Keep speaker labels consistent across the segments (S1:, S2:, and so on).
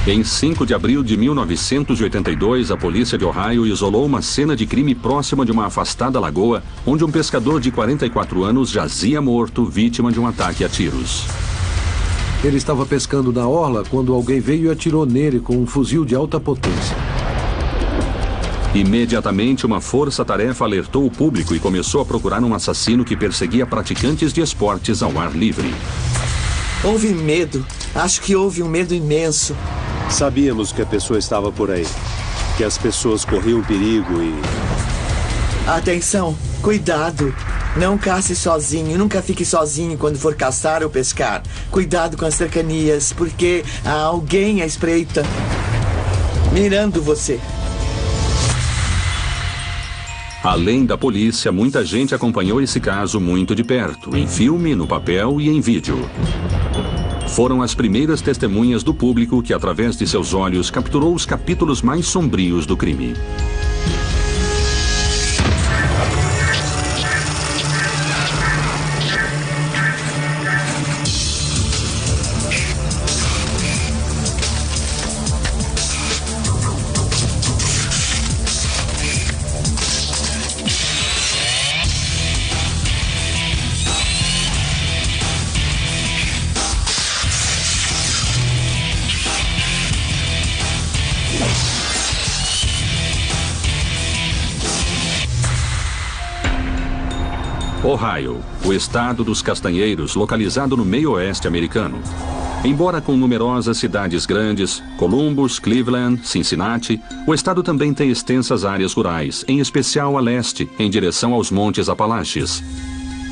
S1: Em 5 de abril de 1982, a polícia de Ohio isolou uma cena de crime próxima de uma afastada lagoa, onde um pescador de 44 anos jazia morto, vítima de um ataque a tiros.
S2: Ele estava pescando na orla quando alguém veio e atirou nele com um fuzil de alta potência.
S1: Imediatamente, uma força-tarefa alertou o público e começou a procurar um assassino que perseguia praticantes de esportes ao ar livre.
S3: Houve medo. Acho que houve um medo imenso.
S4: Sabíamos que a pessoa estava por aí, que as pessoas corriam perigo e...
S3: Atenção, cuidado. Não cace sozinho, nunca fique sozinho quando for caçar ou pescar. Cuidado com as cercanias, porque há alguém à espreita, mirando você.
S1: Além da polícia, muita gente acompanhou esse caso muito de perto, em filme, no papel e em vídeo. Foram as primeiras testemunhas do público que, através de seus olhos, capturou os capítulos mais sombrios do crime. Ohio, o estado dos castanheiros, localizado no meio-oeste americano. Embora com numerosas cidades grandes, Columbus, Cleveland, Cincinnati, o estado também tem extensas áreas rurais, em especial a leste, em direção aos Montes Apalaches.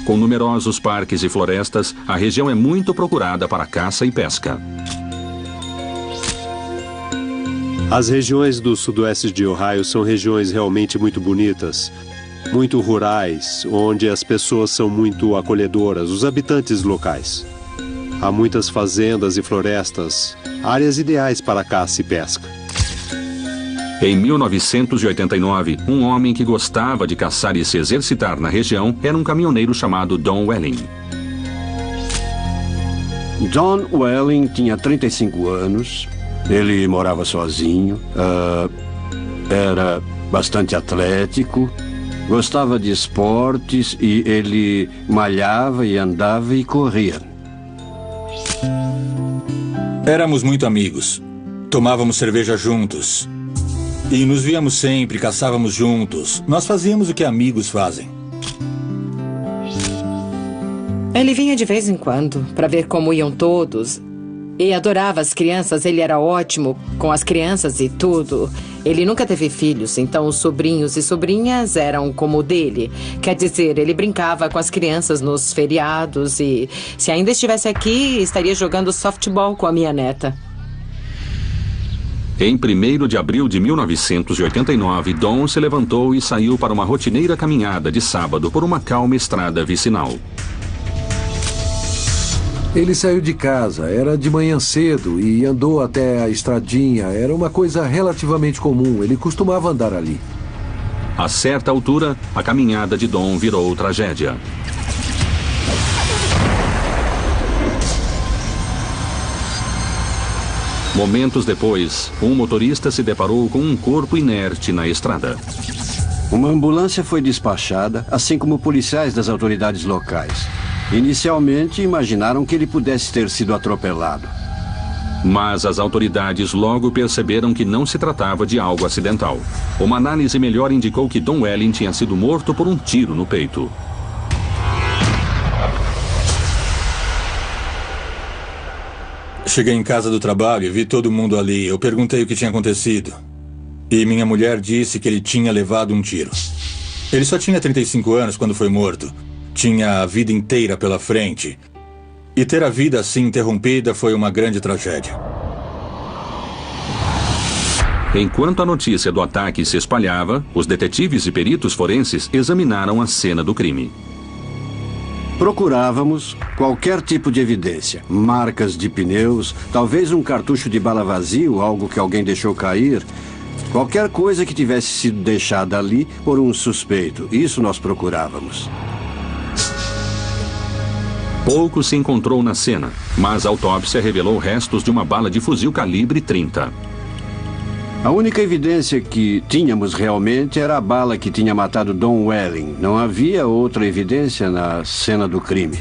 S1: Com numerosos parques e florestas, a região é muito procurada para caça e pesca.
S4: As regiões do sudoeste de Ohio são regiões realmente muito bonitas. Muito rurais, onde as pessoas são muito acolhedoras, os habitantes locais. Há muitas fazendas e florestas, áreas ideais para caça e pesca.
S1: Em 1989, um homem que gostava de caçar e se exercitar na região era um caminhoneiro chamado Don Welling.
S5: Don Welling tinha 35 anos, ele morava sozinho, era bastante atlético, gostava de esportes e ele malhava e andava e corria.
S6: Éramos muito amigos. Tomávamos cerveja juntos. E nos víamos sempre, caçávamos juntos. Nós fazíamos o que amigos fazem.
S7: Ele vinha de vez em quando para ver como iam todos. E adorava as crianças, ele era ótimo com as crianças e tudo. Ele nunca teve filhos, então os sobrinhos e sobrinhas eram como o dele. Quer dizer, ele brincava com as crianças nos feriados e, se ainda estivesse aqui, estaria jogando softball com a minha neta.
S1: Em 1º de abril de 1989, Don se levantou e saiu para uma rotineira caminhada de sábado por uma calma estrada vicinal.
S2: Ele saiu de casa, era de manhã cedo e andou até a estradinha. Era uma coisa relativamente comum, ele costumava andar ali.
S1: A certa altura, a caminhada de Don virou tragédia. Momentos depois, um motorista se deparou com um corpo inerte na estrada.
S5: Uma ambulância foi despachada, assim como policiais das autoridades locais. Inicialmente, imaginaram que ele pudesse ter sido atropelado.
S1: Mas as autoridades logo perceberam que não se tratava de algo acidental. Uma análise melhor indicou que Don Welling tinha sido morto por um tiro no peito.
S6: Cheguei em casa do trabalho e vi todo mundo ali. Eu perguntei o que tinha acontecido. E minha mulher disse que ele tinha levado um tiro. Ele só tinha 35 anos quando foi morto. Tinha a vida inteira pela frente. E ter a vida assim interrompida foi uma grande tragédia.
S1: Enquanto a notícia do ataque se espalhava, os detetives e peritos forenses examinaram a cena do crime.
S5: Procurávamos qualquer tipo de evidência. Marcas de pneus, talvez um cartucho de bala vazio, algo que alguém deixou cair. Qualquer coisa que tivesse sido deixada ali por um suspeito. Isso nós procurávamos.
S1: Pouco se encontrou na cena, mas a autópsia revelou restos de uma bala de fuzil calibre 30.
S5: A única evidência que tínhamos realmente era a bala que tinha matado Don Welling. Não havia outra evidência na cena do crime.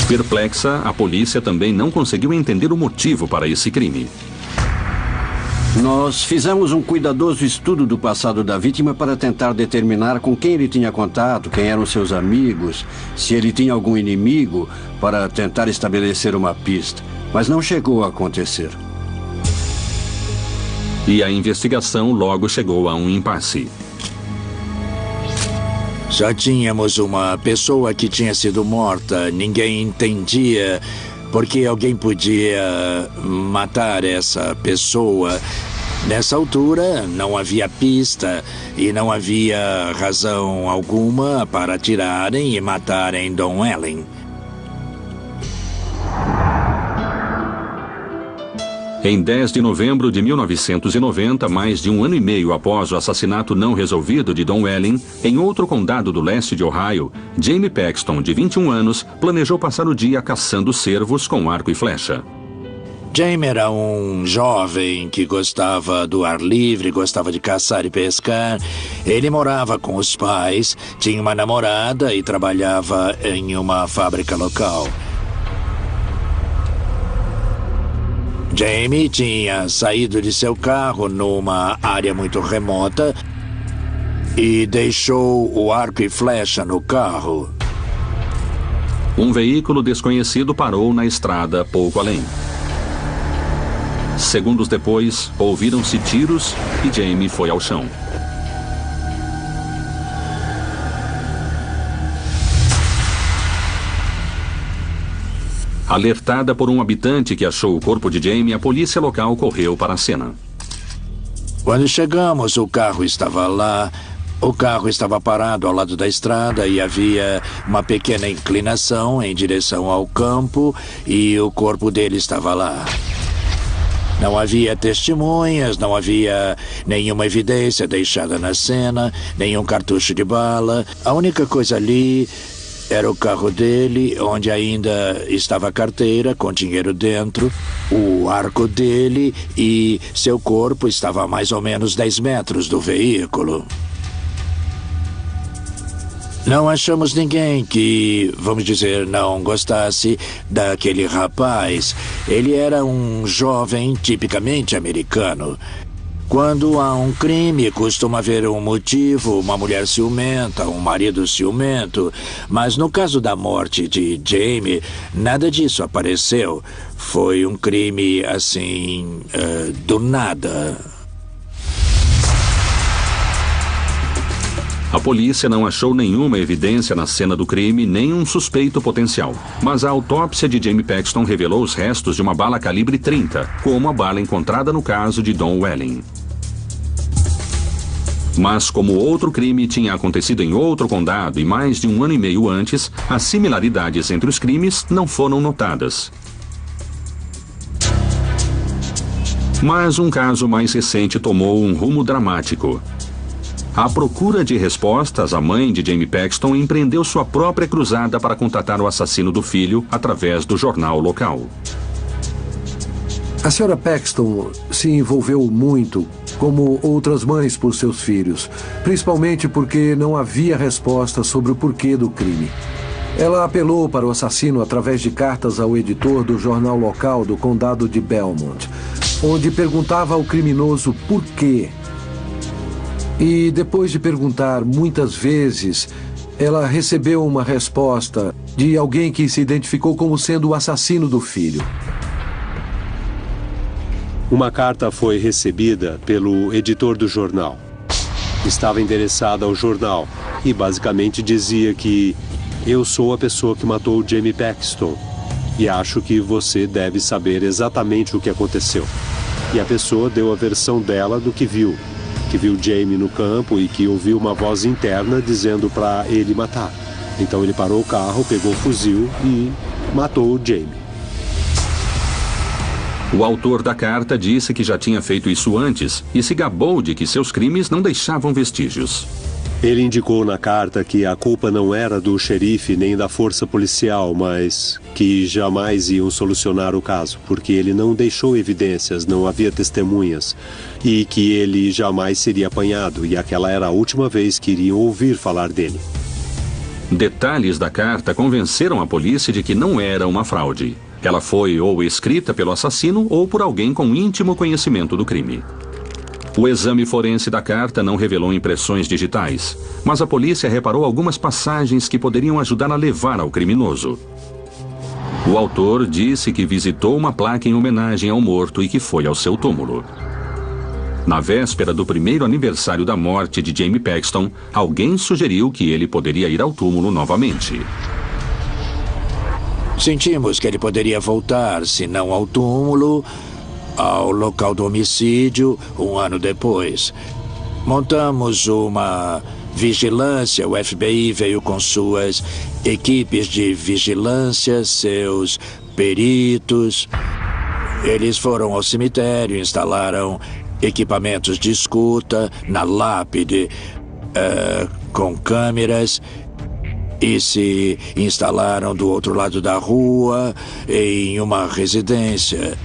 S1: Perplexa, a polícia também não conseguiu entender o motivo para esse crime.
S5: Nós fizemos um cuidadoso estudo do passado da vítima para tentar determinar com quem ele tinha contato, quem eram seus amigos, se ele tinha algum inimigo, para tentar estabelecer uma pista. Mas não chegou a acontecer.
S1: E a investigação logo chegou a um impasse.
S8: Só tínhamos uma pessoa que tinha sido morta. Ninguém entendia por que alguém podia matar essa pessoa. Nessa altura, não havia pista e não havia razão alguma para atirarem e matarem Don Welling.
S1: Em 10 de novembro de 1990, mais de um ano e meio após o assassinato não resolvido de Don Welling, em outro condado do leste de Ohio, Jamie Paxton, de 21 anos, planejou passar o dia caçando cervos com arco e flecha.
S8: Jamie era um jovem que gostava do ar livre, gostava de caçar e pescar. Ele morava com os pais, tinha uma namorada e trabalhava em uma fábrica local. Jamie tinha saído de seu carro numa área muito remota e deixou o arco e flecha no carro.
S1: Um veículo desconhecido parou na estrada pouco além. Segundos depois, ouviram-se tiros e Jamie foi ao chão. Alertada por um habitante que achou o corpo de Jamie, a polícia local correu para a cena.
S8: Quando chegamos, o carro estava lá. O carro estava parado ao lado da estrada e havia uma pequena inclinação em direção ao campo e o corpo dele estava lá. Não havia testemunhas, não havia nenhuma evidência deixada na cena, nenhum cartucho de bala. A única coisa ali era o carro dele, onde ainda estava a carteira com dinheiro dentro, o arco dele e seu corpo estava a mais ou menos 10 metros do veículo. Não achamos ninguém que, vamos dizer, não gostasse daquele rapaz. Ele era um jovem tipicamente americano. Quando há um crime, costuma haver um motivo, uma mulher ciumenta, um marido ciumento. Mas no caso da morte de Jamie, nada disso apareceu. Foi um crime, assim, do nada.
S1: A polícia não achou nenhuma evidência na cena do crime, nem um suspeito potencial. Mas a autópsia de Jamie Paxton revelou os restos de uma bala calibre 30, como a bala encontrada no caso de Don Welling. Mas como outro crime tinha acontecido em outro condado e mais de um ano e meio antes, as similaridades entre os crimes não foram notadas. Mas um caso mais recente tomou um rumo dramático. À procura de respostas, a mãe de Jamie Paxton empreendeu sua própria cruzada para contatar o assassino do filho através do jornal local.
S2: A senhora Paxton se envolveu muito, como outras mães, por seus filhos, principalmente porque não havia resposta sobre o porquê do crime. Ela apelou para o assassino através de cartas ao editor do jornal local do condado de Belmont, onde perguntava ao criminoso por quê. E depois de perguntar muitas vezes, ela recebeu uma resposta de alguém que se identificou como sendo o assassino do filho.
S4: Uma carta foi recebida pelo editor do jornal. Estava endereçada ao jornal e basicamente dizia que eu sou a pessoa que matou o Jamie Paxton e acho que você deve saber exatamente o que aconteceu. E a pessoa deu a versão dela do que viu Jamie no campo e que ouviu uma voz interna dizendo para ele matar. Então ele parou o carro, pegou o fuzil e matou o Jamie.
S1: O autor da carta disse que já tinha feito isso antes e se gabou de que seus crimes não deixavam vestígios.
S4: Ele indicou na carta que a culpa não era do xerife nem da força policial, mas que jamais iam solucionar o caso, porque ele não deixou evidências, não havia testemunhas, e que ele jamais seria apanhado, e aquela era a última vez que iriam ouvir falar dele.
S1: Detalhes da carta convenceram a polícia de que não era uma fraude. Ela foi ou escrita pelo assassino ou por alguém com íntimo conhecimento do crime. O exame forense da carta não revelou impressões digitais, mas a polícia reparou algumas passagens que poderiam ajudar a levar ao criminoso. O autor disse que visitou uma placa em homenagem ao morto e que foi ao seu túmulo. Na véspera do primeiro aniversário da morte de Jamie Paxton, alguém sugeriu que ele poderia ir ao túmulo novamente.
S8: Sentimos que ele poderia voltar, se não ao túmulo, ao local do homicídio, um ano depois. Montamos uma vigilância, o FBI veio com suas equipes de vigilância, seus peritos. Eles foram ao cemitério, instalaram equipamentos de escuta na lápide, com câmeras, e se instalaram do outro lado da rua, em uma residência.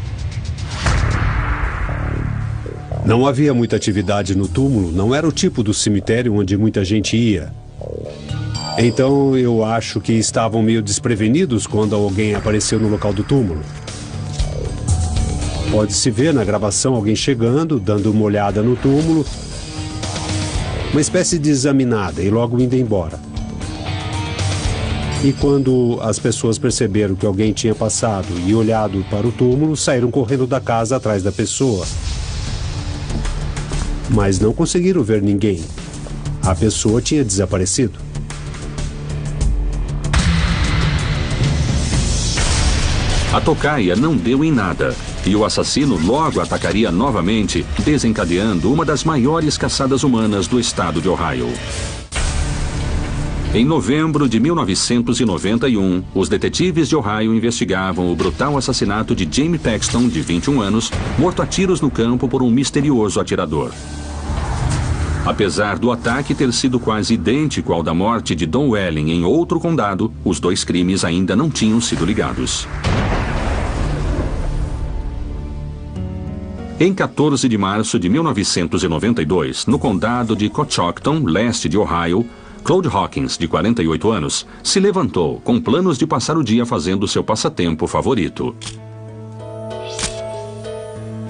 S4: Não havia muita atividade no túmulo, não era o tipo do cemitério onde muita gente ia. Então eu acho que estavam meio desprevenidos quando alguém apareceu no local do túmulo. Pode-se ver na gravação alguém chegando, dando uma olhada no túmulo, uma espécie de examinada e logo indo embora. E quando as pessoas perceberam que alguém tinha passado e olhado para o túmulo, saíram correndo da casa atrás da pessoa. Mas não conseguiram ver ninguém. A pessoa tinha desaparecido.
S1: A tocaia não deu em nada, e o assassino logo atacaria novamente, desencadeando uma das maiores caçadas humanas do estado de Ohio. Em novembro de 1991, os detetives de Ohio investigavam o brutal assassinato de Jamie Paxton, de 21 anos, morto a tiros no campo por um misterioso atirador. Apesar do ataque ter sido quase idêntico ao da morte de Don Welling em outro condado, os dois crimes ainda não tinham sido ligados. Em 14 de março de 1992, no condado de Coshocton, leste de Ohio, Claude Hawkins, de 48 anos, se levantou com planos de passar o dia fazendo seu passatempo favorito.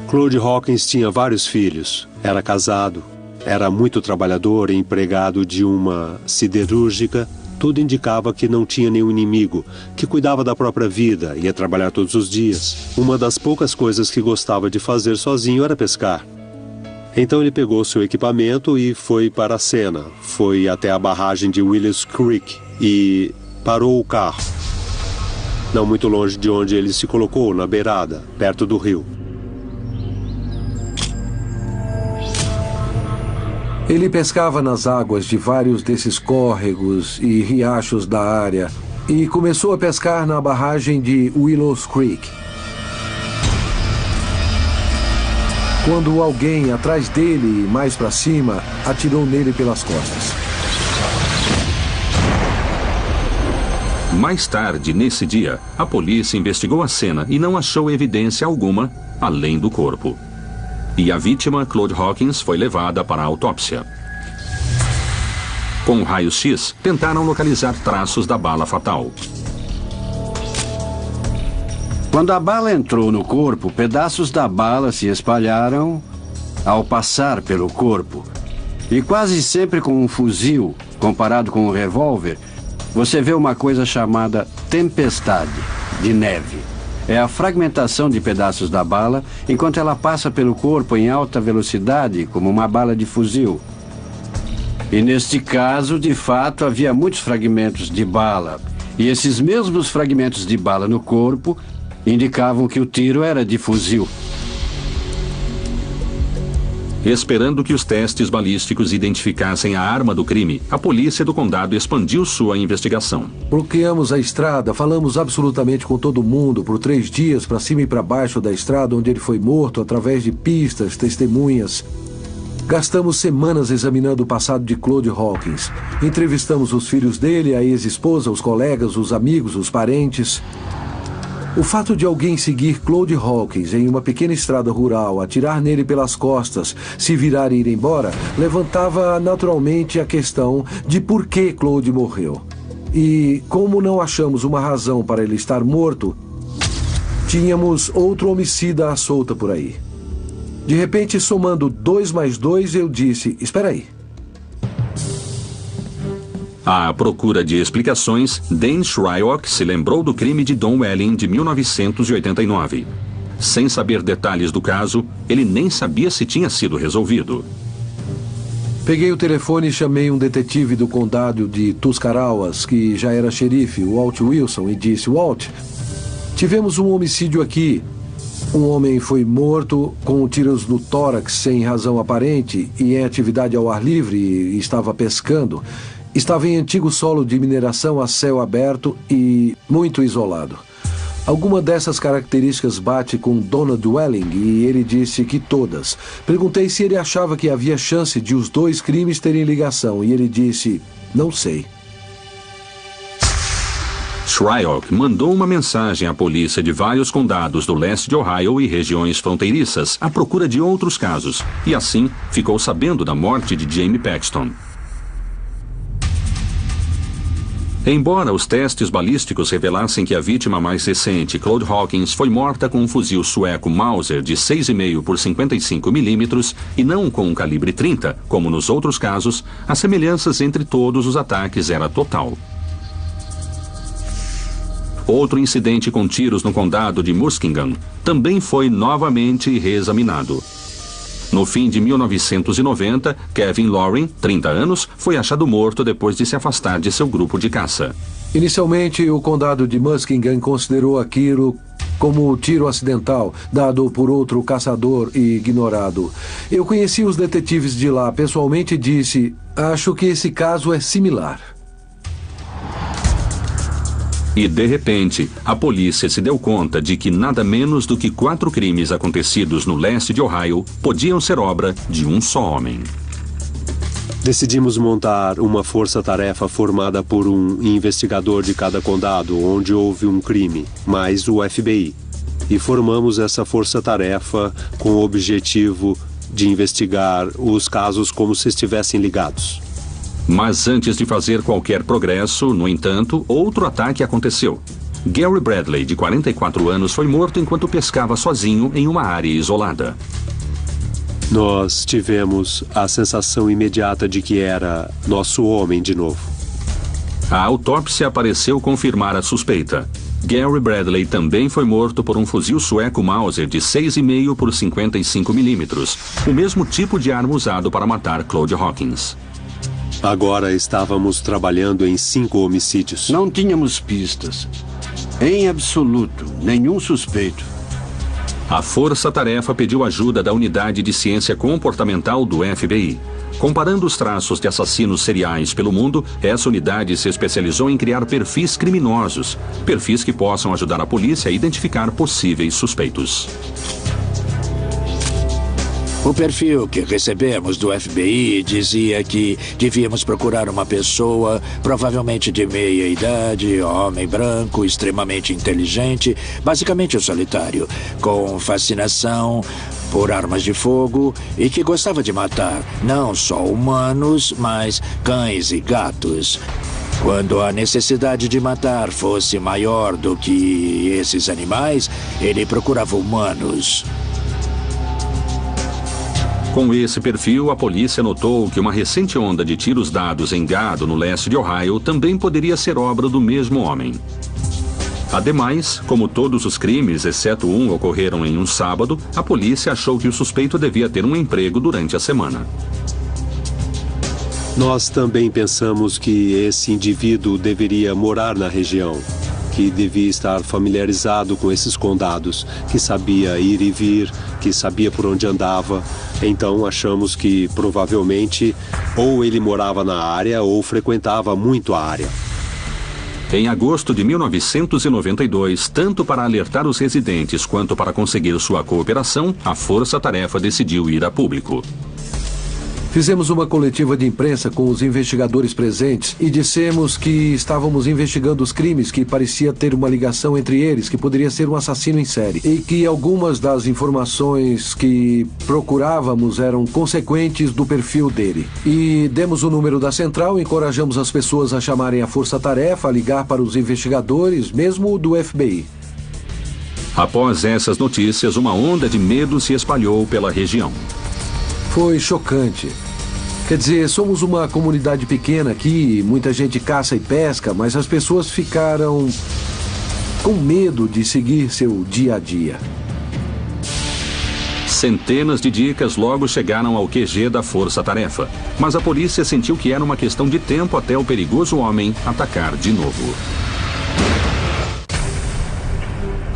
S4: Claude Hawkins tinha vários filhos, era casado, era muito trabalhador e empregado de uma siderúrgica. Tudo indicava que não tinha nenhum inimigo, que cuidava da própria vida, ia trabalhar todos os dias. Uma das poucas coisas que gostava de fazer sozinho era pescar. Então ele pegou seu equipamento e foi para a cena. Foi até a barragem de Willis Creek e parou o carro. Não muito longe de onde ele se colocou, na beirada, perto do rio.
S2: Ele pescava nas águas de vários desses córregos e riachos da área e começou a pescar na barragem de Willows Creek. Quando alguém atrás dele, mais para cima, atirou nele pelas costas.
S1: Mais tarde, nesse dia, a polícia investigou a cena e não achou evidência alguma além do corpo. E a vítima, Claude Hawkins, foi levada para a autópsia. Com raio-x, tentaram localizar traços da bala fatal.
S5: Quando a bala entrou no corpo, pedaços da bala se espalharam ao passar pelo corpo. E quase sempre com um fuzil, comparado com um revólver, você vê uma coisa chamada tempestade de neve. É a fragmentação de pedaços da bala enquanto ela passa pelo corpo em alta velocidade, como uma bala de fuzil. E neste caso, de fato, havia muitos fragmentos de bala. E esses mesmos fragmentos de bala no corpo indicavam que o tiro era de fuzil.
S1: Esperando que os testes balísticos identificassem a arma do crime, a polícia do condado expandiu sua investigação.
S2: Bloqueamos a estrada, falamos absolutamente com todo mundo por 3 dias para cima e para baixo da estrada onde ele foi morto, através de pistas, testemunhas. Gastamos semanas examinando o passado de Claude Hawkins. Entrevistamos os filhos dele, a ex-esposa, os colegas, os amigos, os parentes. O fato de alguém seguir Claude Hawkins em uma pequena estrada rural, atirar nele pelas costas, se virar e ir embora, levantava naturalmente a questão de por que Claude morreu. E, como não achamos uma razão para ele estar morto, tínhamos outro homicida à solta por aí. De repente, somando 2 mais 2, eu disse, espera aí.
S1: À procura de explicações, Dan Shryock se lembrou do crime de Don Welling de 1989. Sem saber detalhes do caso, ele nem sabia se tinha sido resolvido.
S2: Peguei o telefone e chamei um detetive do condado de Tuscarawas, que já era xerife, Walt Wilson, e disse, Walt, tivemos um homicídio aqui. Um homem foi morto com tiros no tórax sem razão aparente e em atividade ao ar livre e estava pescando. Estava em antigo solo de mineração a céu aberto e muito isolado. Alguma dessas características bate com Donald Welling e ele disse que todas. Perguntei se ele achava que havia chance de os 2 crimes terem ligação e ele disse, não sei.
S1: Shryock mandou uma mensagem à polícia de vários condados do leste de Ohio e regiões fronteiriças à procura de outros casos e assim ficou sabendo da morte de Jamie Paxton. Embora os testes balísticos revelassem que a vítima mais recente, Claude Hawkins, foi morta com um fuzil sueco Mauser de 6,5 por 55 milímetros e não com um calibre 30, como nos outros casos, as semelhanças entre todos os ataques era total. Outro incidente com tiros no condado de Muskingum também foi novamente reexaminado. No fim de 1990, Kevin Loring, 30 anos, foi achado morto depois de se afastar de seu grupo de caça.
S2: Inicialmente, o condado de Muskingum considerou aquilo como tiro acidental, dado por outro caçador e ignorado. Eu conheci os detetives de lá pessoalmente e disse, acho que esse caso é similar.
S1: E, de repente, a polícia se deu conta de que nada menos do que 4 crimes acontecidos no leste de Ohio podiam ser obra de um só homem.
S4: Decidimos montar uma força-tarefa formada por um investigador de cada condado onde houve um crime, mais o FBI. E formamos essa força-tarefa com o objetivo de investigar os casos como se estivessem ligados.
S1: Mas antes de fazer qualquer progresso, no entanto, outro ataque aconteceu. Gary Bradley, de 44 anos, foi morto enquanto pescava sozinho em uma área isolada.
S4: Nós tivemos a sensação imediata de que era nosso homem de novo.
S1: A autópsia pareceu confirmar a suspeita. Gary Bradley também foi morto por um fuzil sueco Mauser de 6,5 por 55 milímetros, o mesmo tipo de arma usado para matar Claude Hawkins.
S4: Agora estávamos trabalhando em 5 homicídios.
S5: Não tínhamos pistas. Em absoluto, nenhum suspeito.
S1: A força-tarefa pediu ajuda da Unidade de Ciência Comportamental do FBI. Comparando os traços de assassinos seriais pelo mundo, essa unidade se especializou em criar perfis criminosos, perfis que possam ajudar a polícia a identificar possíveis suspeitos.
S8: O perfil que recebemos do FBI dizia que devíamos procurar uma pessoa, provavelmente de meia idade, homem branco, extremamente inteligente, basicamente um solitário, com fascinação por armas de fogo e que gostava de matar não só humanos, mas cães e gatos. Quando a necessidade de matar fosse maior do que esses animais, ele procurava humanos.
S1: Com esse perfil, a polícia notou que uma recente onda de tiros dados em gado no leste de Ohio também poderia ser obra do mesmo homem. Ademais, como todos os crimes, exceto um, ocorreram em um sábado, a polícia achou que o suspeito devia ter um emprego durante a semana.
S4: Nós também pensamos que esse indivíduo deveria morar na região, que devia estar familiarizado com esses condados, que sabia ir e vir, que sabia por onde andava. Então achamos que provavelmente ou ele morava na área ou frequentava muito a área.
S1: Em agosto de 1992, tanto para alertar os residentes quanto para conseguir sua cooperação, a força-tarefa decidiu ir a público.
S2: Fizemos uma coletiva de imprensa com os investigadores presentes e dissemos que estávamos investigando os crimes que parecia ter uma ligação entre eles, que poderia ser um assassino em série, e que algumas das informações que procurávamos eram consequentes do perfil dele. E demos o número da central e encorajamos as pessoas a chamarem a força-tarefa, a ligar para os investigadores, mesmo do FBI.
S1: Após essas notícias, uma onda de medo se espalhou pela região.
S2: Foi chocante. Quer dizer, somos uma comunidade pequena aqui, muita gente caça e pesca, mas as pessoas ficaram com medo de seguir seu dia a dia.
S1: Centenas de dicas logo chegaram ao QG da Força-Tarefa, mas a polícia sentiu que era uma questão de tempo até o perigoso homem atacar de novo.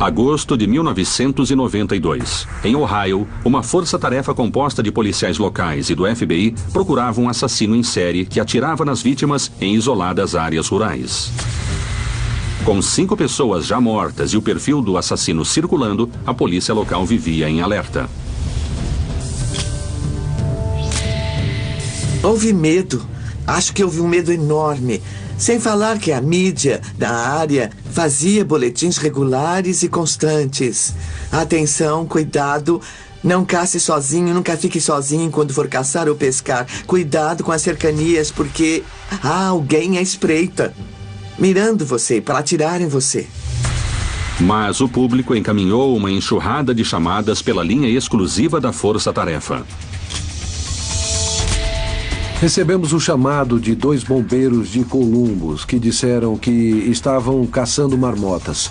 S1: Agosto de 1992. Em Ohio, uma força-tarefa composta de policiais locais e do FBI procurava um assassino em série que atirava nas vítimas em isoladas áreas rurais. Com 5 pessoas já mortas e o perfil do assassino circulando, a polícia local vivia em alerta.
S3: Houve medo. Acho que houve um medo enorme. Sem falar que a mídia da área fazia boletins regulares e constantes. Atenção, cuidado, não cace sozinho, nunca fique sozinho quando for caçar ou pescar. Cuidado com as cercanias, porque há alguém à espreita, mirando você, para atirar em você.
S1: Mas o público encaminhou uma enxurrada de chamadas pela linha exclusiva da Força-Tarefa.
S2: Recebemos o chamado de 2 bombeiros de Columbus que disseram que estavam caçando marmotas.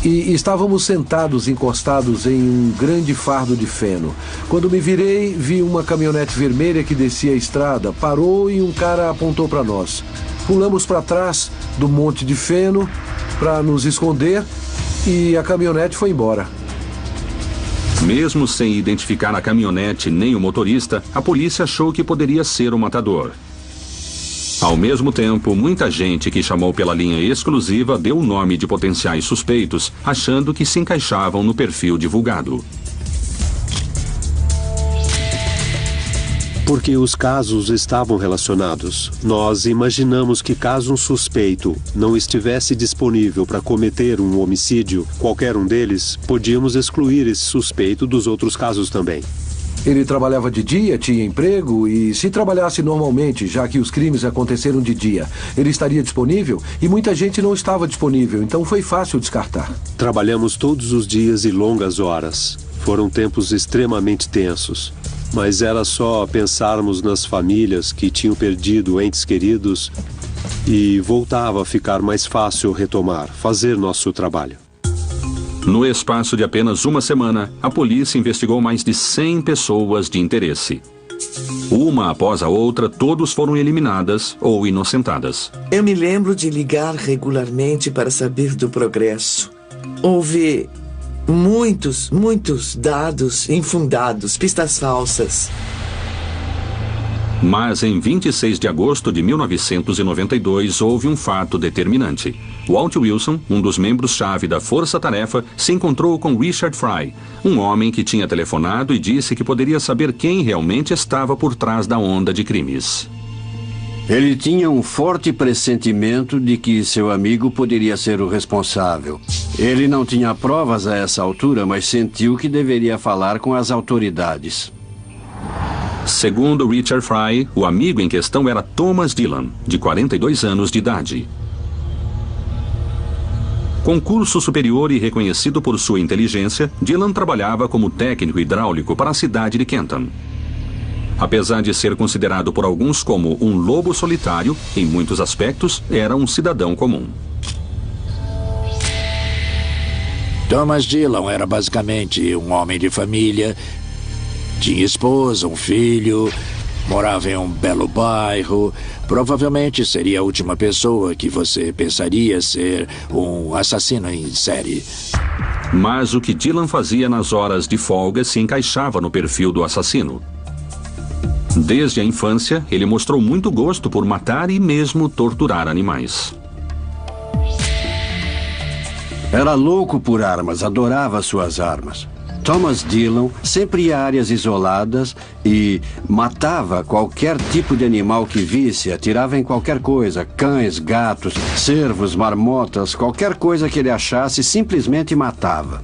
S2: E estávamos sentados encostados em um grande fardo de feno. Quando me virei, vi uma caminhonete vermelha que descia a estrada, parou e um cara apontou para nós. Pulamos para trás do monte de feno para nos esconder e a caminhonete foi embora.
S1: Mesmo sem identificar a caminhonete nem o motorista, a polícia achou que poderia ser o matador. Ao mesmo tempo, muita gente que chamou pela linha exclusiva deu o nome de potenciais suspeitos, achando que se encaixavam no perfil divulgado.
S4: Porque os casos estavam relacionados. Nós imaginamos que caso um suspeito não estivesse disponível para cometer um homicídio, qualquer um deles, podíamos excluir esse suspeito dos outros casos também.
S2: Ele trabalhava de dia, tinha emprego e se trabalhasse normalmente, já que os crimes aconteceram de dia, ele estaria disponível e muita gente não estava disponível, então foi fácil descartar.
S4: Trabalhamos todos os dias e longas horas. Foram tempos extremamente tensos. Mas era só pensarmos nas famílias que tinham perdido entes queridos e voltava a ficar mais fácil retomar, fazer nosso trabalho.
S1: No espaço de apenas uma semana, a polícia investigou mais de 100 pessoas de interesse. Uma após a outra, todos foram eliminadas ou inocentadas.
S3: Eu me lembro de ligar regularmente para saber do progresso. Houve muitos dados infundados, pistas falsas.
S1: Mas em 26 de agosto de 1992 houve um fato determinante. Walt Wilson, um dos membros-chave da Força-Tarefa, se encontrou com Richard Fry, um homem que tinha telefonado e disse que poderia saber quem realmente estava por trás da onda de crimes.
S5: Ele tinha um forte pressentimento de que seu amigo poderia ser o responsável. Ele não tinha provas a essa altura, mas sentiu que deveria falar com as autoridades.
S1: Segundo Richard Fry, o amigo em questão era Thomas Dillon, de 42 anos de idade. Com curso superior e reconhecido por sua inteligência, Dillon trabalhava como técnico hidráulico para a cidade de Kenton. Apesar de ser considerado por alguns como um lobo solitário, em muitos aspectos, era um cidadão comum.
S8: Thomas Dillon era basicamente um homem de família. Tinha esposa, um filho, morava em um belo bairro. Provavelmente seria a última pessoa que você pensaria ser um assassino em série.
S1: Mas o que Dillon fazia nas horas de folga se encaixava no perfil do assassino. Desde a infância, ele mostrou muito gosto por matar e mesmo torturar animais.
S5: Era louco por armas, adorava suas armas. Thomas Dillon sempre ia a áreas isoladas e matava qualquer tipo de animal que visse, atirava em qualquer coisa, cães, gatos, cervos, marmotas, qualquer coisa que ele achasse, simplesmente matava.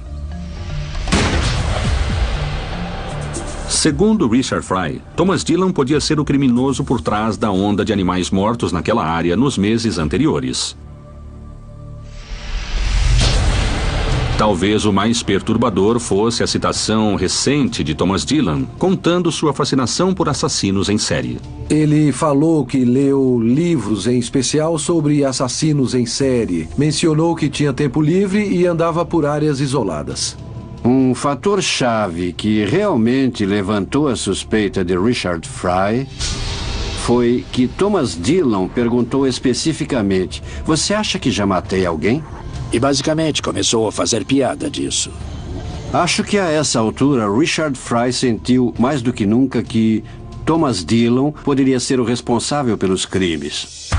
S1: Segundo Richard Fry, Thomas Dillon podia ser o criminoso por trás da onda de animais mortos naquela área nos meses anteriores. Talvez o mais perturbador fosse a citação recente de Thomas Dillon, contando sua fascinação por assassinos em série.
S2: Ele falou que leu livros, em especial sobre assassinos em série. Mencionou que tinha tempo livre e andava por áreas isoladas.
S5: Um fator-chave que realmente levantou a suspeita de Richard Fry foi que Thomas Dillon perguntou especificamente: "Você acha que já matei alguém?"
S8: E basicamente começou a fazer piada disso.
S5: Acho que a essa altura Richard Fry sentiu mais do que nunca que Thomas Dillon poderia ser o responsável pelos crimes.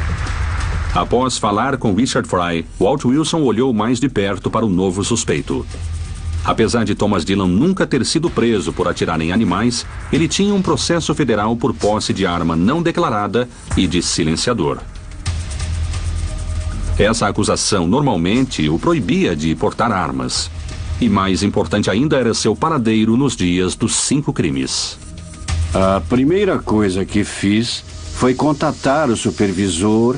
S1: Após falar com Richard Fry, Walt Wilson olhou mais de perto para o novo suspeito. Apesar de Thomas Dillon nunca ter sido preso por atirar em animais, ele tinha um processo federal por posse de arma não declarada e de silenciador. Essa acusação normalmente o proibia de portar armas. E mais importante ainda era seu paradeiro nos dias dos 5 crimes.
S5: A primeira coisa que fiz foi contatar o supervisor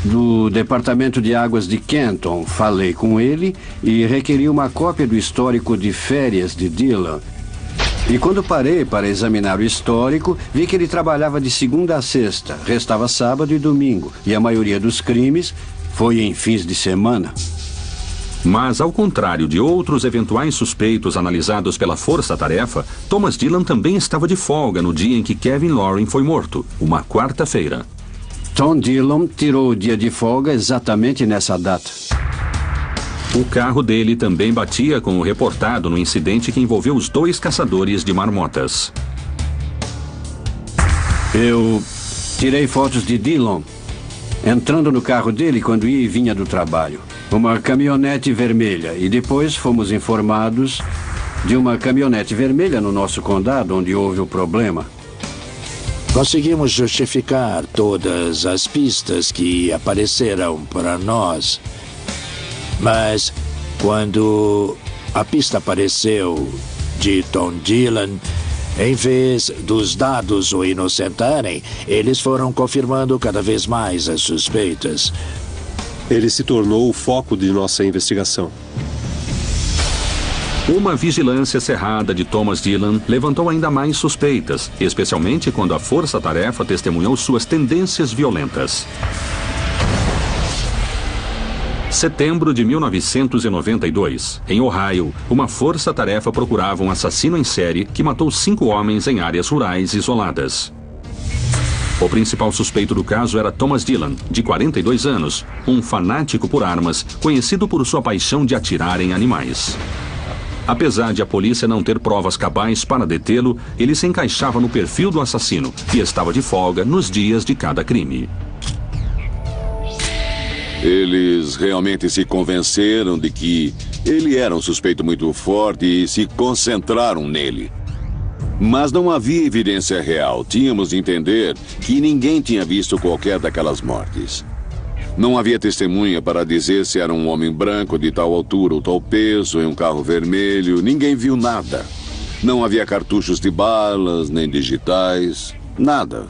S5: do Departamento de Águas de Kenton. Falei com ele e requeri uma cópia do histórico de férias de Dillon. E quando parei para examinar o histórico, vi que ele trabalhava de segunda a sexta, restava sábado e domingo, e a maioria dos crimes foi em fins de semana.
S1: Mas, ao contrário de outros eventuais suspeitos analisados pela Força-Tarefa, Thomas Dillon também estava de folga no dia em que Kevin Loren foi morto, uma quarta-feira.
S5: Tom Dillon tirou o dia de folga exatamente nessa data.
S1: O carro dele também batia com o reportado no incidente que envolveu os 2 caçadores de marmotas.
S5: Eu tirei fotos de Dillon entrando no carro dele quando ia e vinha do trabalho. Uma caminhonete vermelha, e depois fomos informados de uma caminhonete vermelha no nosso condado onde houve o problema.
S8: Conseguimos justificar todas as pistas que apareceram para nós. Mas quando a pista apareceu de Tom Dillon, em vez dos dados o inocentarem, eles foram confirmando cada vez mais as suspeitas.
S4: Ele se tornou o foco de nossa investigação.
S1: Uma vigilância cerrada de Thomas Dillon levantou ainda mais suspeitas, especialmente quando a Força-Tarefa testemunhou suas tendências violentas. Setembro de 1992, em Ohio, uma força-tarefa procurava um assassino em série que matou 5 homens em áreas rurais isoladas. O principal suspeito do caso era Thomas Dillon, de 42 anos, um fanático por armas, conhecido por sua paixão de atirar em animais. Apesar de a polícia não ter provas cabais para detê-lo, ele se encaixava no perfil do assassino e estava de folga nos dias de cada crime.
S9: Eles realmente se convenceram de que ele era um suspeito muito forte e se concentraram nele. Mas não havia evidência real. Tínhamos de entender que ninguém tinha visto qualquer daquelas mortes. Não havia testemunha para dizer se era um homem branco de tal altura ou tal peso em um carro vermelho. Ninguém viu nada. Não havia cartuchos de balas, nem digitais, nada.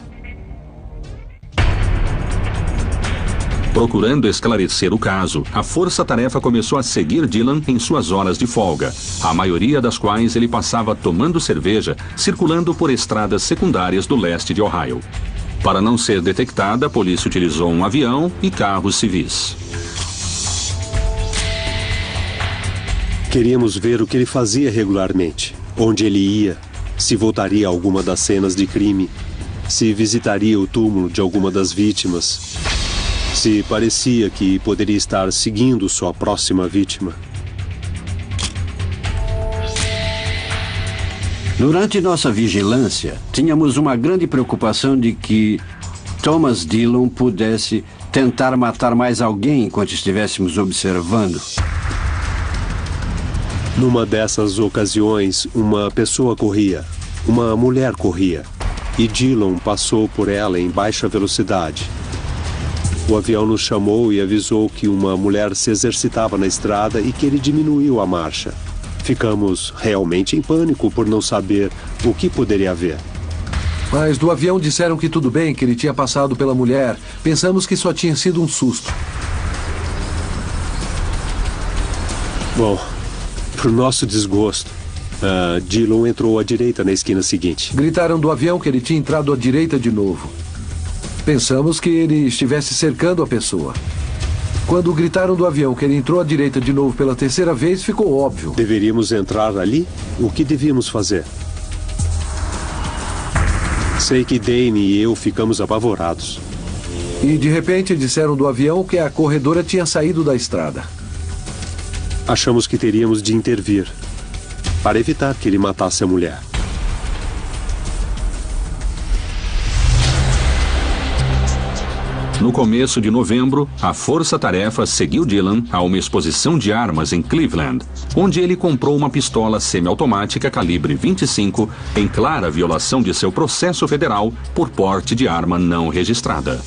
S1: Procurando esclarecer o caso, a Força-Tarefa começou a seguir Dillon em suas horas de folga, a maioria das quais ele passava tomando cerveja, circulando por estradas secundárias do leste de Ohio. Para não ser detectada, a polícia utilizou um avião e carros civis.
S4: Queríamos ver o que ele fazia regularmente, onde ele ia, se voltaria a alguma das cenas de crime, se visitaria o túmulo de alguma das vítimas, se parecia que poderia estar seguindo sua próxima vítima.
S5: Durante nossa vigilância, tínhamos uma grande preocupação de que Thomas Dillon pudesse tentar matar mais alguém enquanto estivéssemos observando.
S4: Numa dessas ocasiões, uma pessoa corria. Uma mulher corria. E Dillon passou por ela em baixa velocidade. O avião nos chamou e avisou que uma mulher se exercitava na estrada e que ele diminuiu a marcha. Ficamos realmente em pânico por não saber o que poderia haver.
S2: Mas do avião disseram que tudo bem, que ele tinha passado pela mulher. Pensamos que só tinha sido um susto.
S4: Bom, pro nosso desgosto, Dillon entrou à direita na esquina seguinte.
S2: Gritaram do avião que ele tinha entrado à direita de novo. Pensamos que ele estivesse cercando a pessoa. Quando gritaram do avião que ele entrou à direita de novo pela terceira vez, ficou óbvio.
S4: Deveríamos entrar ali? O que devíamos fazer? Sei que Dane e eu ficamos apavorados.
S2: E de repente disseram do avião que a corredora tinha saído da estrada.
S4: Achamos que teríamos de intervir para evitar que ele matasse a mulher.
S1: No começo de novembro, a Força-Tarefa seguiu Dillon a uma exposição de armas em Cleveland, onde ele comprou uma pistola semiautomática calibre 25 em clara violação de seu processo federal por porte de arma não registrada.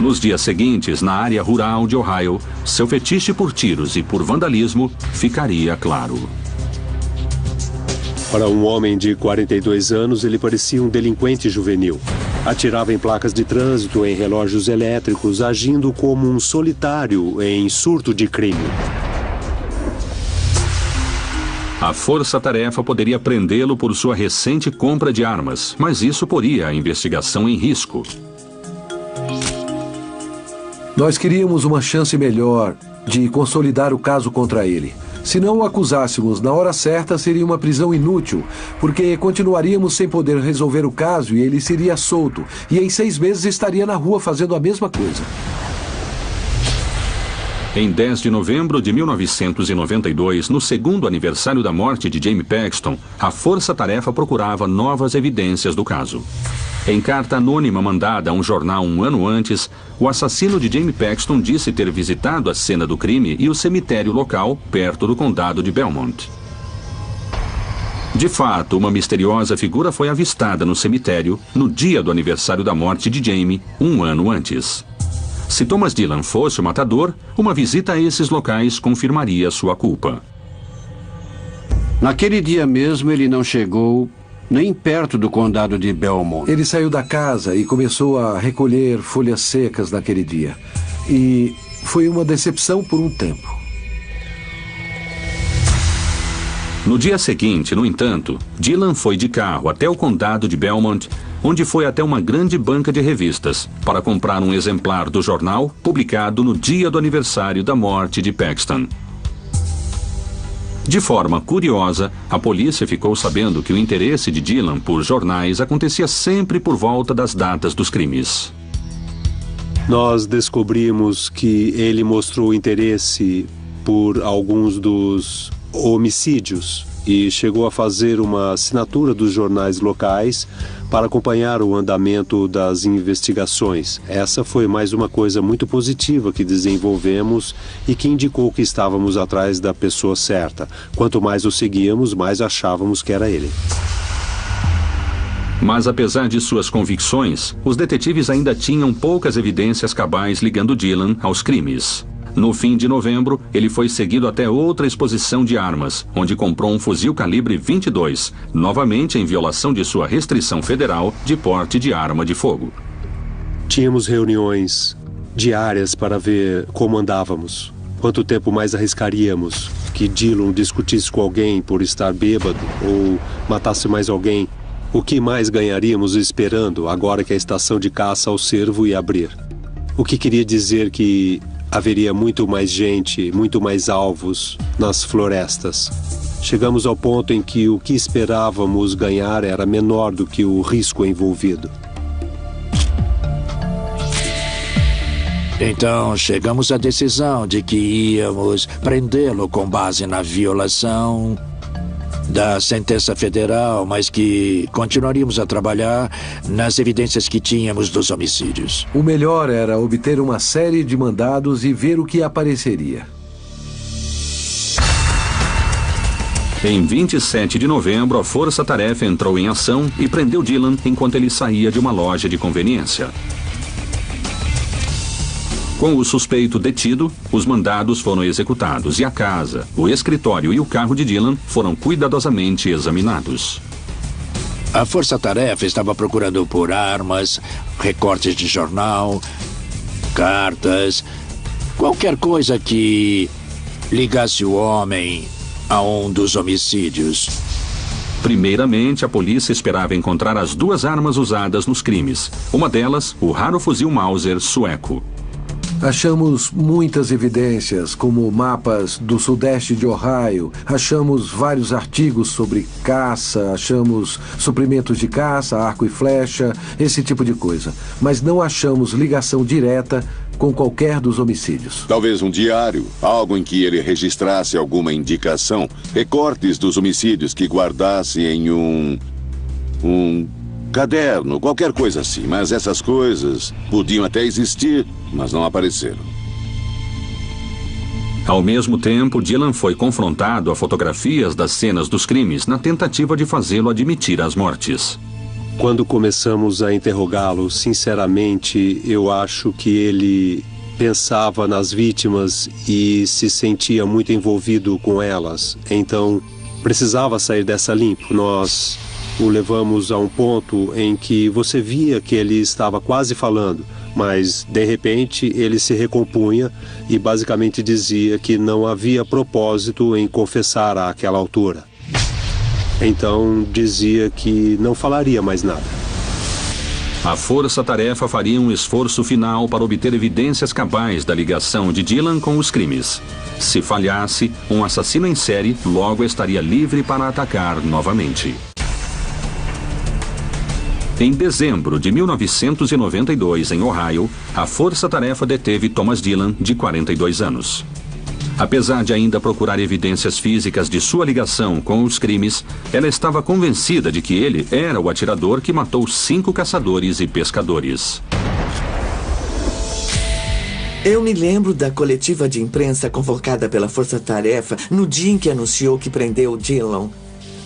S1: Nos dias seguintes, na área rural de Ohio, seu fetiche por tiros e por vandalismo ficaria claro.
S4: Para um homem de 42 anos, ele parecia um delinquente juvenil. Atirava em placas de trânsito, em relógios elétricos, agindo como um solitário em surto de crime.
S1: A Força-Tarefa poderia prendê-lo por sua recente compra de armas, mas isso poria a investigação em risco.
S2: Nós queríamos uma chance melhor de consolidar o caso contra ele. Se não o acusássemos na hora certa, seria uma prisão inútil, porque continuaríamos sem poder resolver o caso e ele seria solto. E em 6 meses estaria na rua fazendo a mesma coisa.
S1: Em 10 de novembro de 1992, no segundo aniversário da morte de Jamie Paxton, a Força-Tarefa procurava novas evidências do caso. Em carta anônima mandada a um jornal um ano antes, o assassino de Jamie Paxton disse ter visitado a cena do crime e o cemitério local, perto do condado de Belmont. De fato, uma misteriosa figura foi avistada no cemitério no dia do aniversário da morte de Jamie, um ano antes. Se Thomas Dillon fosse o matador, uma visita a esses locais confirmaria sua culpa.
S5: Naquele dia mesmo, ele não chegou nem perto do condado de Belmont.
S2: Ele saiu da casa e começou a recolher folhas secas naquele dia. E foi uma decepção por um tempo.
S1: No dia seguinte, no entanto, Dillon foi de carro até o condado de Belmont, onde foi até uma grande banca de revistas para comprar um exemplar do jornal publicado no dia do aniversário da morte de Paxton. De forma curiosa, a polícia ficou sabendo que o interesse de Dillon por jornais acontecia sempre por volta das datas dos crimes.
S4: Nós descobrimos que ele mostrou interesse por alguns dos homicídios e chegou a fazer uma assinatura dos jornais locais para acompanhar o andamento das investigações. Essa foi mais uma coisa muito positiva que desenvolvemos e que indicou que estávamos atrás da pessoa certa. Quanto mais o seguíamos, mais achávamos que era ele.
S1: Mas apesar de suas convicções, os detetives ainda tinham poucas evidências cabais ligando Dillon aos crimes. No fim de novembro, ele foi seguido até outra exposição de armas, onde comprou um fuzil calibre 22, novamente em violação de sua restrição federal de porte de arma de fogo.
S4: Tínhamos reuniões diárias para ver como andávamos, quanto tempo mais arriscaríamos que Dillon discutisse com alguém por estar bêbado ou matasse mais alguém. O que mais ganharíamos esperando agora que a estação de caça ao cervo ia abrir? O que queria dizer que haveria muito mais gente, muito mais alvos nas florestas. Chegamos ao ponto em que o que esperávamos ganhar era menor do que o risco envolvido.
S8: Então, chegamos à decisão de que íamos prendê-lo com base na violação da sentença federal, mas que continuaríamos a trabalhar nas evidências que tínhamos dos homicídios.
S2: O melhor era obter uma série de mandados e ver o que apareceria.
S1: Em 27 de novembro, a Força-Tarefa entrou em ação e prendeu Dylan enquanto ele saía de uma loja de conveniência. Com o suspeito detido, os mandados foram executados e a casa, o escritório e o carro de Dylan foram cuidadosamente examinados.
S8: A Força-Tarefa estava procurando por armas, recortes de jornal, cartas, qualquer coisa que ligasse o homem a um dos homicídios.
S1: Primeiramente, a polícia esperava encontrar as 2 armas usadas nos crimes. Uma delas, o raro fuzil Mauser sueco.
S2: Achamos muitas evidências, como mapas do sudeste de Ohio. Achamos vários artigos sobre caça, achamos suprimentos de caça, arco e flecha, esse tipo de coisa. Mas não achamos ligação direta com qualquer dos homicídios.
S9: Talvez um diário, algo em que ele registrasse alguma indicação, recortes dos homicídios que guardasse em um caderno, qualquer coisa assim. Mas essas coisas podiam até existir, mas não apareceram.
S1: Ao mesmo tempo, Dylan foi confrontado a fotografias das cenas dos crimes na tentativa de fazê-lo admitir as mortes.
S4: Quando começamos a interrogá-lo, sinceramente, eu acho que ele pensava nas vítimas e se sentia muito envolvido com elas. Então, precisava sair dessa limpo. Nós o levamos a um ponto em que você via que ele estava quase falando, mas de repente ele se recompunha e basicamente dizia que não havia propósito em confessar àquela altura. Então dizia que não falaria mais nada.
S1: A Força-Tarefa faria um esforço final para obter evidências cabais da ligação de Dylan com os crimes. Se falhasse, um assassino em série logo estaria livre para atacar novamente. Em dezembro de 1992, em Ohio, a Força-Tarefa deteve Thomas Dylan, de 42 anos. Apesar de ainda procurar evidências físicas de sua ligação com os crimes, ela estava convencida de que ele era o atirador que matou 5 caçadores e pescadores.
S3: Eu me lembro da coletiva de imprensa convocada pela Força-Tarefa no dia em que anunciou que prendeu Dylan.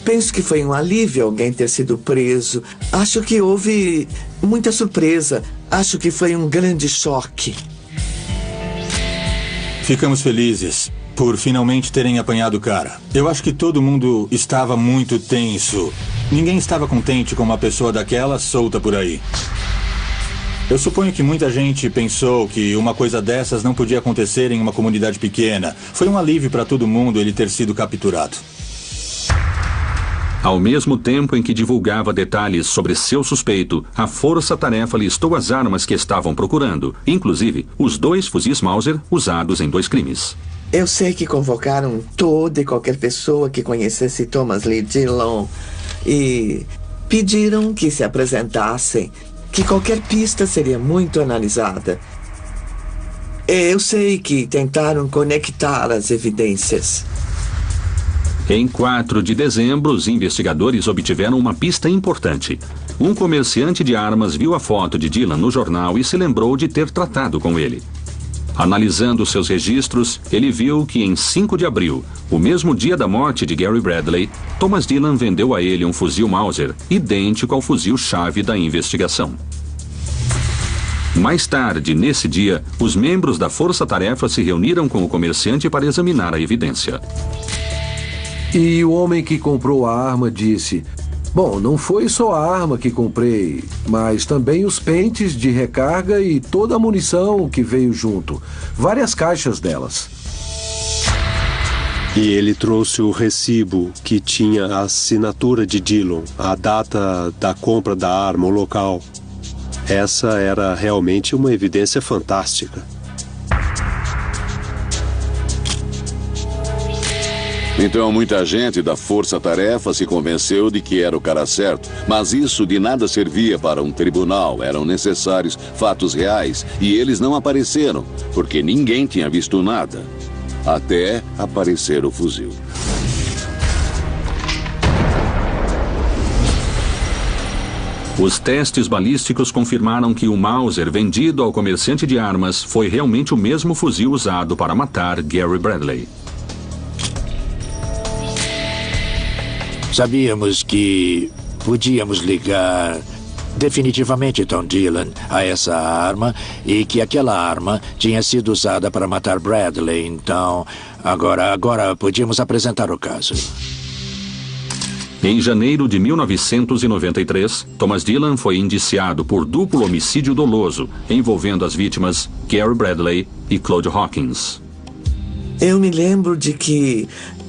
S3: Penso que foi um alívio alguém ter sido preso. Acho que houve muita surpresa. Acho que foi um grande choque.
S6: Ficamos felizes por finalmente terem apanhado o cara. Eu acho que todo mundo estava muito tenso. Ninguém estava contente com uma pessoa daquela solta por aí. Eu suponho que muita gente pensou que uma coisa dessas não podia acontecer em uma comunidade pequena. Foi um alívio para todo mundo ele ter sido capturado.
S1: Ao mesmo tempo em que divulgava detalhes sobre seu suspeito, a Força-Tarefa listou as armas que estavam procurando, inclusive os 2 fuzis Mauser usados em 2 crimes.
S3: Eu sei que convocaram toda e qualquer pessoa que conhecesse Thomas Lee Dylan e pediram que se apresentassem, que qualquer pista seria muito analisada. Eu sei que tentaram conectar as evidências.
S1: Em 4 de dezembro, os investigadores obtiveram uma pista importante. Um comerciante de armas viu a foto de Dylan no jornal e se lembrou de ter tratado com ele. Analisando seus registros, ele viu que em 5 de abril, o mesmo dia da morte de Gary Bradley, Thomas Dylan vendeu a ele um fuzil Mauser, idêntico ao fuzil-chave da investigação. Mais tarde, nesse dia, os membros da Força-Tarefa se reuniram com o comerciante para examinar a evidência.
S2: E o homem que comprou a arma disse: bom, não foi só a arma que comprei, mas também os pentes de recarga e toda a munição que veio junto. Várias caixas delas.
S4: E ele trouxe o recibo que tinha a assinatura de Dylan, a data da compra da arma, o local. Essa era realmente uma evidência fantástica.
S9: Então muita gente da Força-Tarefa se convenceu de que era o cara certo, mas isso de nada servia para um tribunal. Eram necessários fatos reais e eles não apareceram, porque ninguém tinha visto nada, até aparecer o fuzil.
S1: Os testes balísticos confirmaram que o Mauser vendido ao comerciante de armas foi realmente o mesmo fuzil usado para matar Gary Bradley.
S8: Sabíamos que podíamos ligar definitivamente Tom Dillon a essa arma e que aquela arma tinha sido usada para matar Bradley. Então, agora podíamos apresentar o caso.
S1: Em janeiro de 1993, Thomas Dillon foi indiciado por duplo homicídio doloso, envolvendo as vítimas Gary Bradley e Claude Hawkins.
S3: Eu me lembro de que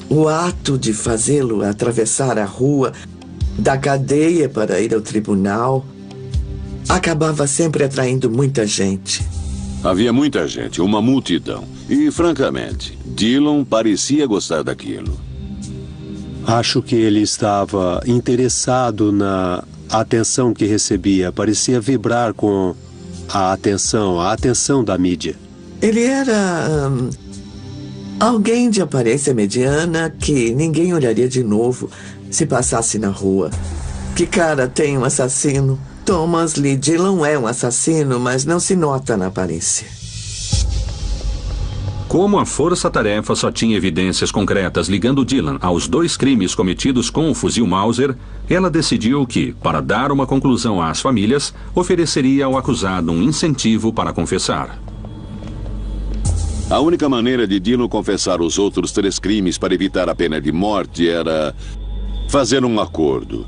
S3: o ato de fazê-lo atravessar a rua da cadeia para ir ao tribunal acabava sempre atraindo muita gente.
S9: Havia muita gente, uma multidão. E, francamente, Dillon parecia gostar daquilo.
S4: Acho que ele estava interessado na atenção que recebia. Parecia vibrar com a atenção da mídia.
S3: Ele era alguém de aparência mediana que ninguém olharia de novo se passasse na rua. Que cara tem um assassino? Thomas Lee Dillon é um assassino, mas não se nota na aparência.
S1: Como a força-tarefa só tinha evidências concretas ligando Dillon aos 2 crimes cometidos com o fuzil Mauser, ela decidiu que, para dar uma conclusão às famílias, ofereceria ao acusado um incentivo para confessar.
S9: A única maneira de Dillon confessar os outros 3 crimes para evitar a pena de morte era fazer um acordo.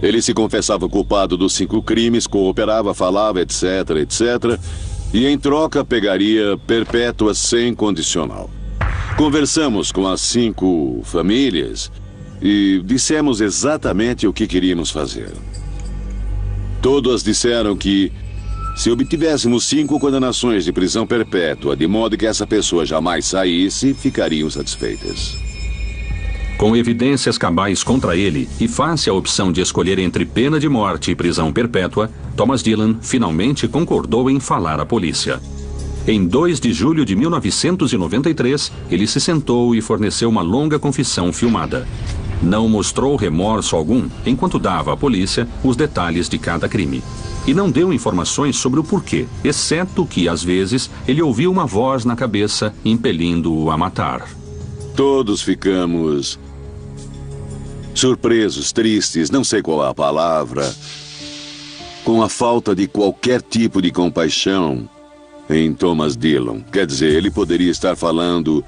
S9: Ele se confessava culpado dos 5 crimes, cooperava, falava, etc, etc, e em troca pegaria perpétua sem condicional. Conversamos com as 5 famílias e dissemos exatamente o que queríamos fazer. Todas disseram que, se obtivéssemos 5 condenações de prisão perpétua, de modo que essa pessoa jamais saísse, ficariam satisfeitas.
S1: Com evidências cabais contra ele e face à opção de escolher entre pena de morte e prisão perpétua, Thomas Dillon finalmente concordou em falar à polícia. Em 2 de julho de 1993, ele se sentou e forneceu uma longa confissão filmada. Não mostrou remorso algum enquanto dava à polícia os detalhes de cada crime. E não deu informações sobre o porquê, exceto que, às vezes, ele ouviu uma voz na cabeça impelindo-o a matar.
S9: Todos ficamos surpresos, tristes, não sei qual é a palavra, com a falta de qualquer tipo de compaixão em Thomas Dillon. Quer dizer, ele poderia estar falando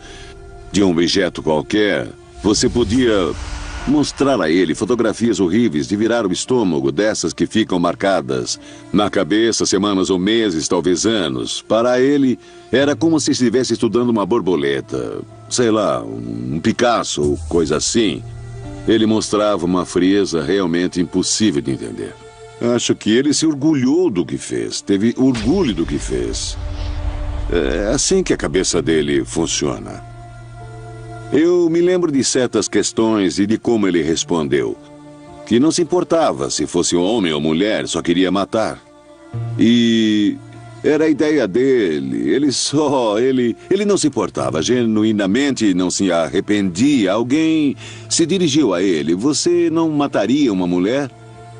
S9: de um objeto qualquer. Você podia mostrar a ele fotografias horríveis de virar o estômago, dessas que ficam marcadas na cabeça semanas ou meses, talvez anos. Para ele, era como se estivesse estudando uma borboleta, sei lá, um Picasso ou coisa assim. Ele mostrava uma frieza realmente impossível de entender. Acho que ele se orgulhou do que fez, teve orgulho do que fez. É assim que a cabeça dele funciona. Eu me lembro de certas questões e de como ele respondeu. Que não se importava se fosse homem ou mulher, só queria matar. E era a ideia dele. Ele não se importava, genuinamente não se arrependia. Alguém se dirigiu a ele. Você não mataria uma mulher?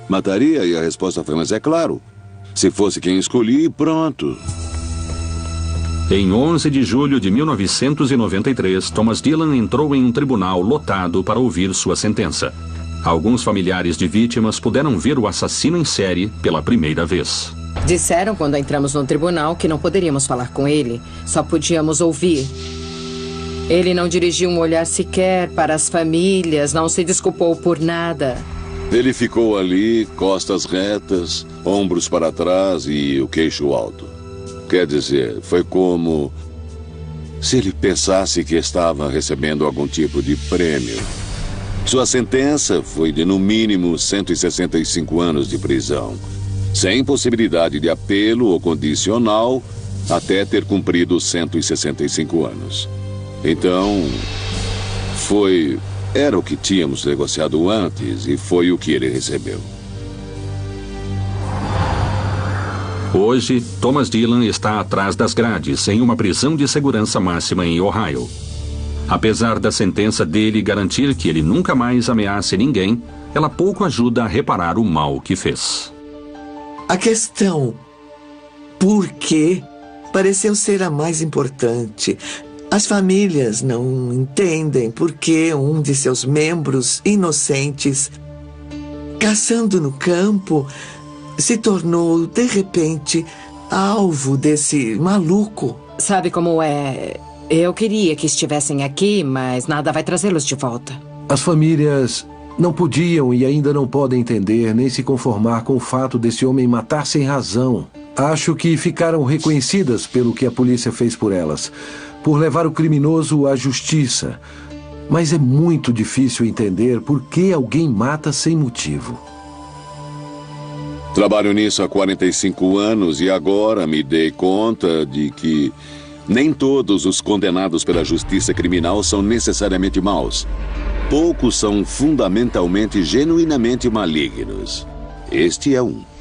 S9: Mataria? E a resposta foi, mas é claro. Se fosse quem escolhi, pronto.
S1: Em 11 de julho de 1993, Thomas Dillon entrou em um tribunal lotado para ouvir sua sentença. Alguns familiares de vítimas puderam ver o assassino em série pela primeira vez.
S7: Disseram quando entramos no tribunal que não poderíamos falar com ele, só podíamos ouvir. Ele não dirigiu um olhar sequer para as famílias, não se desculpou por nada.
S9: Ele ficou ali, costas retas, ombros para trás e o queixo alto. Quer dizer, foi como se ele pensasse que estava recebendo algum tipo de prêmio. Sua sentença foi de, no mínimo, 165 anos de prisão, sem possibilidade de apelo ou condicional, até ter cumprido 165 anos. Então, era o que tínhamos negociado antes e foi o que ele recebeu.
S1: Hoje, Thomas Dillon está atrás das grades, em uma prisão de segurança máxima em Ohio. Apesar da sentença dele garantir que ele nunca mais ameace ninguém, ela pouco ajuda a reparar o mal que fez.
S3: A questão por quê pareceu ser a mais importante. As famílias não entendem por que um de seus membros inocentes, caçando no campo, se tornou, de repente, alvo desse maluco.
S7: Sabe como é? Eu queria que estivessem aqui, mas nada vai trazê-los de volta.
S2: As famílias não podiam e ainda não podem entender nem se conformar com o fato desse homem matar sem razão. Acho que ficaram reconhecidas pelo que a polícia fez por elas, por levar o criminoso à justiça. Mas é muito difícil entender por que alguém mata sem motivo.
S9: Trabalho nisso há 45 anos e agora me dei conta de que nem todos os condenados pela justiça criminal são necessariamente maus. Poucos são fundamentalmente, genuinamente malignos. Este é um.